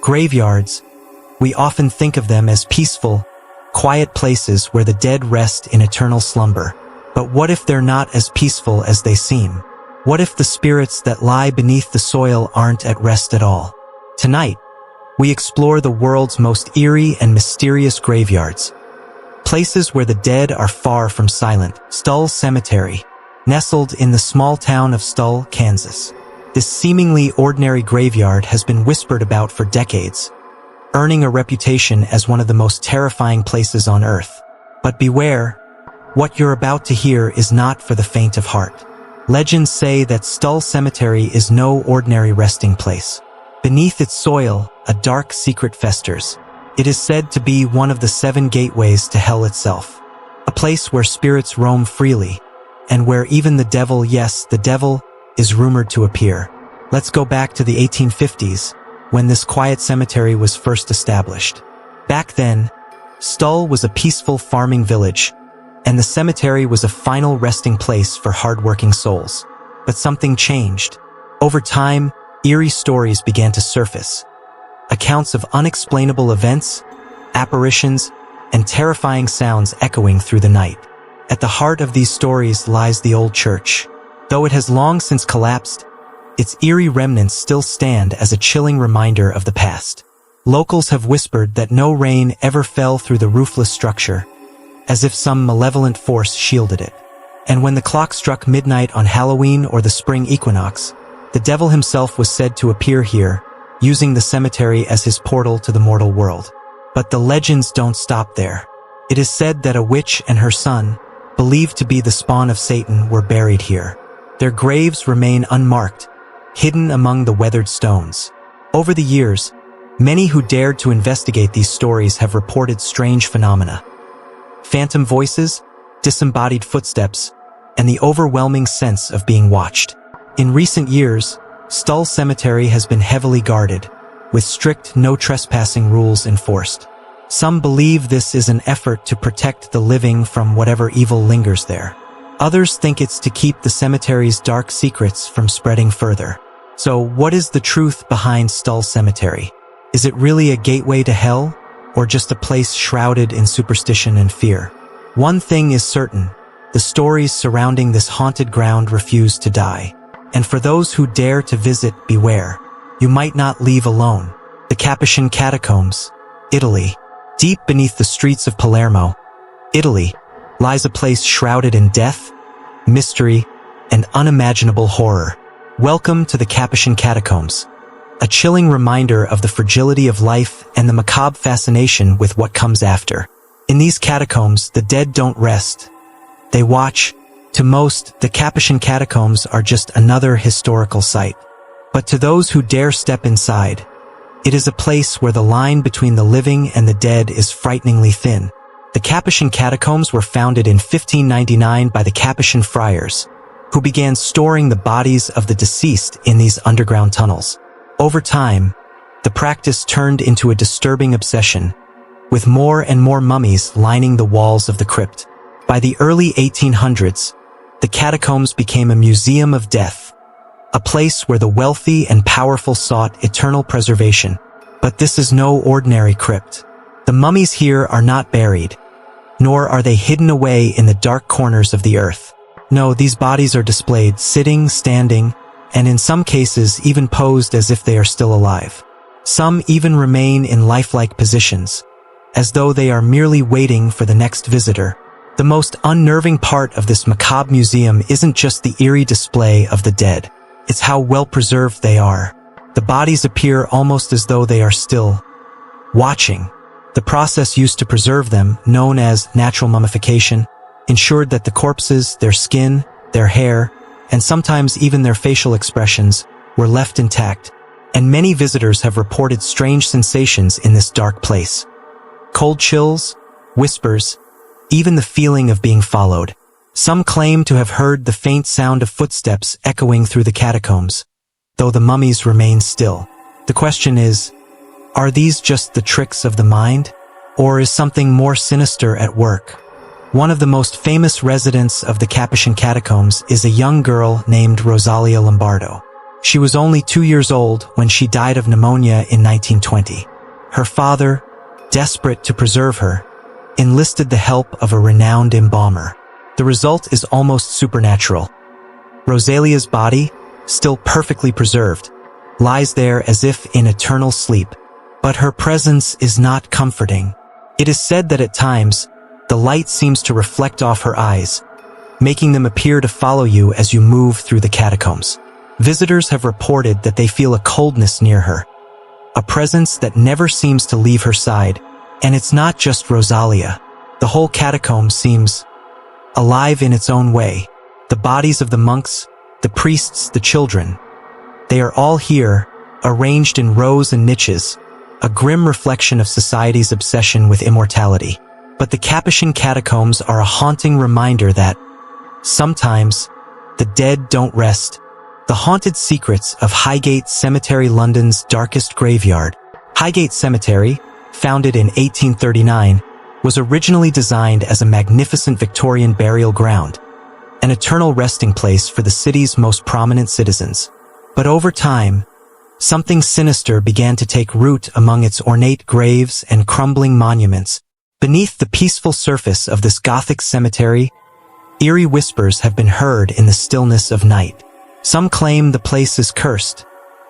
Graveyards. We often think of them as peaceful, quiet places where the dead rest in eternal slumber. But what if they're not as peaceful as they seem? What if the spirits that lie beneath the soil aren't at rest at all? Tonight, we explore the world's most eerie and mysterious graveyards. Places where the dead are far from silent. Stull Cemetery, nestled in the small town of Stull, Kansas. This seemingly ordinary graveyard has been whispered about for decades, earning a reputation as one of the most terrifying places on Earth. But beware, what you're about to hear is not for the faint of heart. Legends say that Stull Cemetery is no ordinary resting place. Beneath its soil, a dark secret festers. It is said to be one of the 7 gateways to hell itself. A place where spirits roam freely, and where even the devil, yes, the devil, is rumored to appear. Let's go back to the 1850s, when this quiet cemetery was first established. Back then, Stull was a peaceful farming village, and the cemetery was a final resting place for hard-working souls. But something changed. Over time, eerie stories began to surface. Accounts of unexplainable events, apparitions, and terrifying sounds echoing through the night. At the heart of these stories lies the old church. Though it has long since collapsed, its eerie remnants still stand as a chilling reminder of the past. Locals have whispered that no rain ever fell through the roofless structure, as if some malevolent force shielded it. And when the clock struck midnight on Halloween or the spring equinox, the devil himself was said to appear here, using the cemetery as his portal to the mortal world. But the legends don't stop there. It is said that a witch and her son, believed to be the spawn of Satan, were buried here. Their graves remain unmarked, hidden among the weathered stones. Over the years, many who dared to investigate these stories have reported strange phenomena. Phantom voices, disembodied footsteps, and the overwhelming sense of being watched. In recent years, Stull Cemetery has been heavily guarded, with strict no trespassing rules enforced. Some believe this is an effort to protect the living from whatever evil lingers there. Others think it's to keep the cemetery's dark secrets from spreading further. So, what is the truth behind Stull Cemetery? Is it really a gateway to hell, or just a place shrouded in superstition and fear? One thing is certain, the stories surrounding this haunted ground refuse to die. And for those who dare to visit, beware. You might not leave alone. The Capuchin Catacombs, Italy. Deep beneath the streets of Palermo, Italy, lies a place shrouded in death, mystery, and unimaginable horror. Welcome to the Capuchin Catacombs, a chilling reminder of the fragility of life and the macabre fascination with what comes after. In these catacombs, the dead don't rest. They watch. To most, the Capuchin Catacombs are just another historical site. But to those who dare step inside, it is a place where the line between the living and the dead is frighteningly thin. The Capuchin Catacombs were founded in 1599 by the Capuchin friars, who began storing the bodies of the deceased in these underground tunnels. Over time, the practice turned into a disturbing obsession, with more and more mummies lining the walls of the crypt. By the early 1800s, the catacombs became a museum of death, a place where the wealthy and powerful sought eternal preservation. But this is no ordinary crypt. The mummies here are not buried, nor are they hidden away in the dark corners of the earth. No, these bodies are displayed sitting, standing, and in some cases even posed as if they are still alive. Some even remain in lifelike positions, as though they are merely waiting for the next visitor. The most unnerving part of this macabre museum isn't just the eerie display of the dead. It's how well preserved they are. The bodies appear almost as though they are still watching. The process used to preserve them, known as natural mummification, ensured that the corpses, their skin, their hair, and sometimes even their facial expressions were left intact, and many visitors have reported strange sensations in this dark place. Cold chills, whispers, even the feeling of being followed. Some claim to have heard the faint sound of footsteps echoing through the catacombs, though the mummies remain still. The question is, are these just the tricks of the mind, or is something more sinister at work? One of the most famous residents of the Capuchin Catacombs is a young girl named Rosalia Lombardo. She was only 2 years old when she died of pneumonia in 1920. Her father, desperate to preserve her, enlisted the help of a renowned embalmer. The result is almost supernatural. Rosalia's body, still perfectly preserved, lies there as if in eternal sleep. But her presence is not comforting. It is said that at times, the light seems to reflect off her eyes, making them appear to follow you as you move through the catacombs. Visitors have reported that they feel a coldness near her, a presence that never seems to leave her side. And it's not just Rosalia. The whole catacomb seems alive in its own way. The bodies of the monks, the priests, the children, they are all here, arranged in rows and niches, a grim reflection of society's obsession with immortality. But the Capuchin catacombs are a haunting reminder that sometimes the dead don't rest. The haunted secrets of Highgate Cemetery, London's darkest graveyard. Highgate Cemetery, founded in 1839, was originally designed as a magnificent Victorian burial ground, an eternal resting place for the city's most prominent citizens. But over time, something sinister began to take root among its ornate graves and crumbling monuments. Beneath the peaceful surface of this Gothic cemetery, eerie whispers have been heard in the stillness of night. Some claim the place is cursed,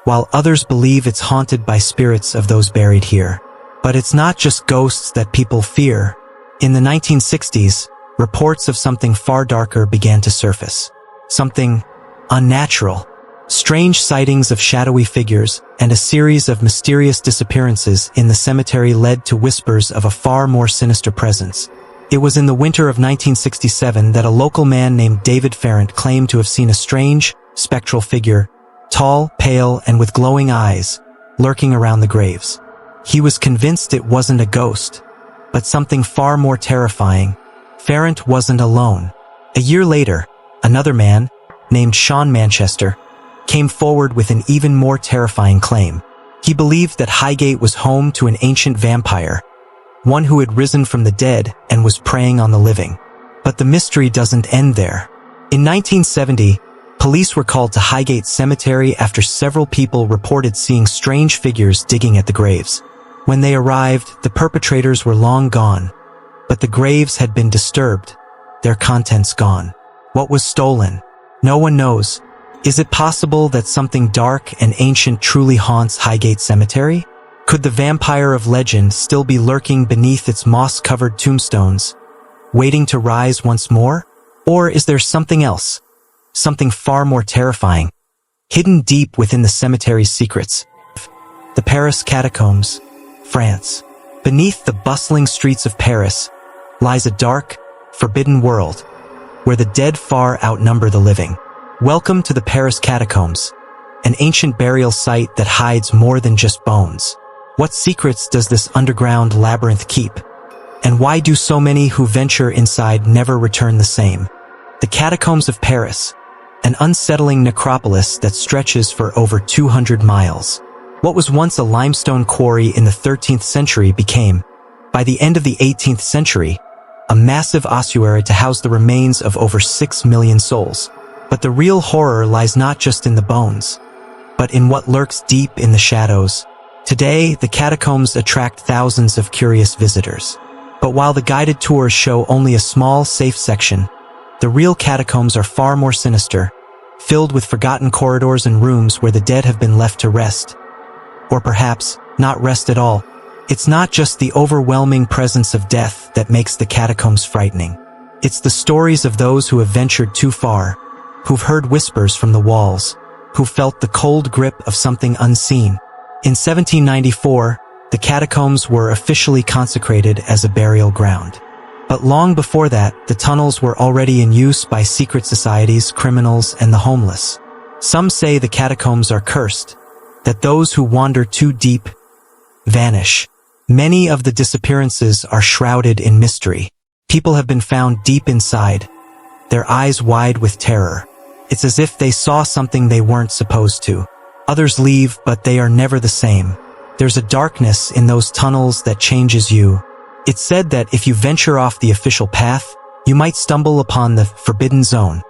while others believe it's haunted by spirits of those buried here. But it's not just ghosts that people fear. In the 1960s, reports of something far darker began to surface. Something unnatural. Strange sightings of shadowy figures and a series of mysterious disappearances in the cemetery led to whispers of a far more sinister presence. It was in the winter of 1967 that a local man named David Farrant claimed to have seen a strange, spectral figure, tall, pale, and with glowing eyes, lurking around the graves. He was convinced it wasn't a ghost, but something far more terrifying. Farrant wasn't alone. A year later, another man, named Sean Manchester, came forward with an even more terrifying claim. He believed that Highgate was home to an ancient vampire, one who had risen from the dead and was preying on the living. But the mystery doesn't end there. In 1970, police were called to Highgate Cemetery after several people reported seeing strange figures digging at the graves. When they arrived, the perpetrators were long gone, but the graves had been disturbed, their contents gone. What was stolen? No one knows. Is it possible that something dark and ancient truly haunts Highgate Cemetery? Could the vampire of legend still be lurking beneath its moss-covered tombstones, waiting to rise once more? Or is there something else, something far more terrifying, hidden deep within the cemetery's secrets? The Paris Catacombs, France. Beneath the bustling streets of Paris lies a dark, forbidden world, where the dead far outnumber the living. Welcome to the Paris Catacombs, an ancient burial site that hides more than just bones. What secrets does this underground labyrinth keep? And why do so many who venture inside never return the same? The Catacombs of Paris, an unsettling necropolis that stretches for over 200 miles. What was once a limestone quarry in the 13th century became, by the end of the 18th century, a massive ossuary to house the remains of over 6 million souls. But the real horror lies not just in the bones, but in what lurks deep in the shadows. Today, the catacombs attract thousands of curious visitors. But while the guided tours show only a small, safe section, the real catacombs are far more sinister, filled with forgotten corridors and rooms where the dead have been left to rest. Or perhaps, not rest at all. It's not just the overwhelming presence of death that makes the catacombs frightening. It's the stories of those who have ventured too far, who've heard whispers from the walls, who felt the cold grip of something unseen. In 1794, the catacombs were officially consecrated as a burial ground. But long before that, the tunnels were already in use by secret societies, criminals, and the homeless. Some say the catacombs are cursed, that those who wander too deep vanish. Many of the disappearances are shrouded in mystery. People have been found deep inside, their eyes wide with terror. It's as if they saw something they weren't supposed to. Others leave, but they are never the same. There's a darkness in those tunnels that changes you. It's said that if you venture off the official path, you might stumble upon the forbidden zone,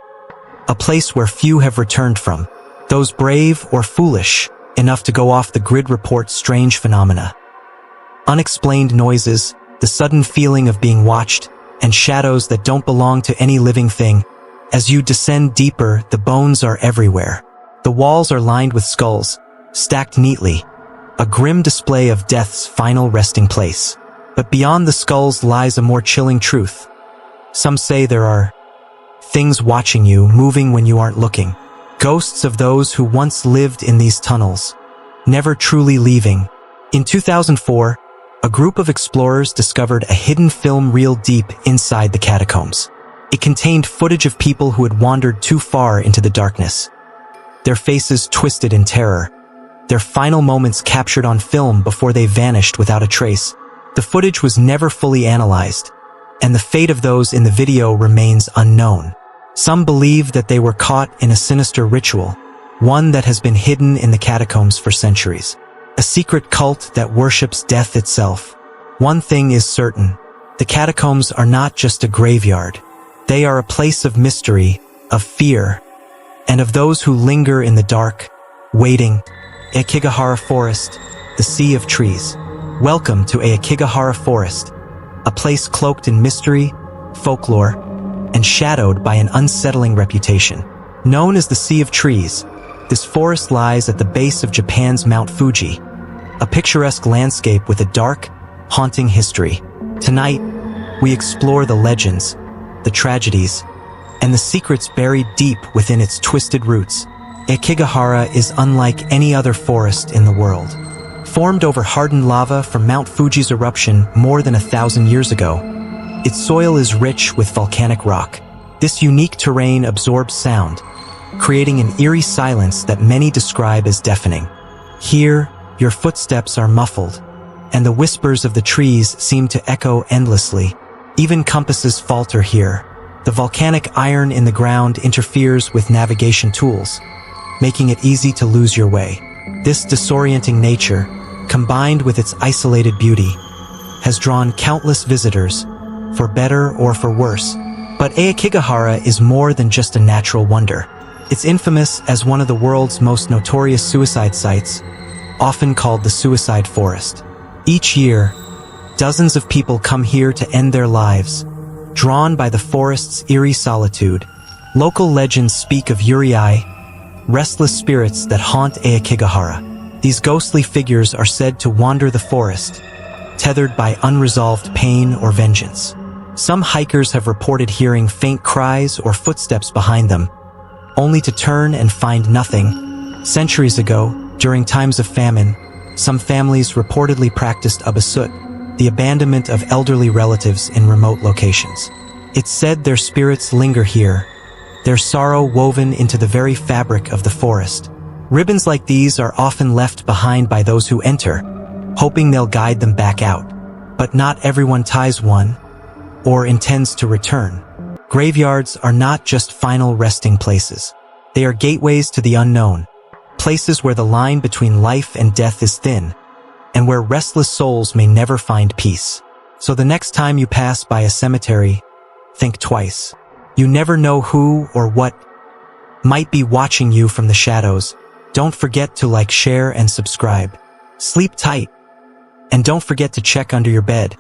a place where few have returned from. Those brave or foolish enough to go off the grid report strange phenomena. Unexplained noises, the sudden feeling of being watched, and shadows that don't belong to any living thing. As you descend deeper, the bones are everywhere. The walls are lined with skulls, stacked neatly, a grim display of death's final resting place. But beyond the skulls lies a more chilling truth. Some say there are things watching you, moving when you aren't looking. Ghosts of those who once lived in these tunnels, never truly leaving. In 2004, a group of explorers discovered a hidden film reel deep inside the catacombs. It contained footage of people who had wandered too far into the darkness. Their faces twisted in terror, their final moments captured on film before they vanished without a trace. The footage was never fully analyzed, and the fate of those in the video remains unknown. Some believe that they were caught in a sinister ritual, one that has been hidden in the catacombs for centuries. A secret cult that worships death itself. One thing is certain, the catacombs are not just a graveyard. They are a place of mystery, of fear, and of those who linger in the dark, waiting. Aokigahara Forest, the Sea of Trees. Welcome to Aokigahara Forest, a place cloaked in mystery, folklore, and shadowed by an unsettling reputation. Known as the Sea of Trees, this forest lies at the base of Japan's Mount Fuji, a picturesque landscape with a dark, haunting history. Tonight, we explore the legends, the tragedies, and the secrets buried deep within its twisted roots. Aokigahara is unlike any other forest in the world. Formed over hardened lava from Mount Fuji's eruption more than 1,000 years ago, its soil is rich with volcanic rock. This unique terrain absorbs sound, creating an eerie silence that many describe as deafening. Here, your footsteps are muffled, and the whispers of the trees seem to echo endlessly. Even compasses falter here. The volcanic iron in the ground interferes with navigation tools, making it easy to lose your way. This disorienting nature, combined with its isolated beauty, has drawn countless visitors, for better or for worse. But Aokigahara is more than just a natural wonder. It's infamous as one of the world's most notorious suicide sites, often called the Suicide Forest. Each year, dozens of people come here to end their lives, drawn by the forest's eerie solitude. Local legends speak of eerie, restless spirits that haunt Aokigahara. These ghostly figures are said to wander the forest, tethered by unresolved pain or vengeance. Some hikers have reported hearing faint cries or footsteps behind them, only to turn and find nothing. Centuries ago, during times of famine, some families reportedly practiced abasut, the abandonment of elderly relatives in remote locations. It's said their spirits linger here, their sorrow woven into the very fabric of the forest. Ribbons like these are often left behind by those who enter, hoping they'll guide them back out. But not everyone ties one, or intends to return. Graveyards are not just final resting places. They are gateways to the unknown, places where the line between life and death is thin, and where restless souls may never find peace. So the next time you pass by a cemetery, think twice. You never know who or what might be watching you from the shadows. Don't forget to like, share, and subscribe. Sleep tight. And don't forget to check under your bed.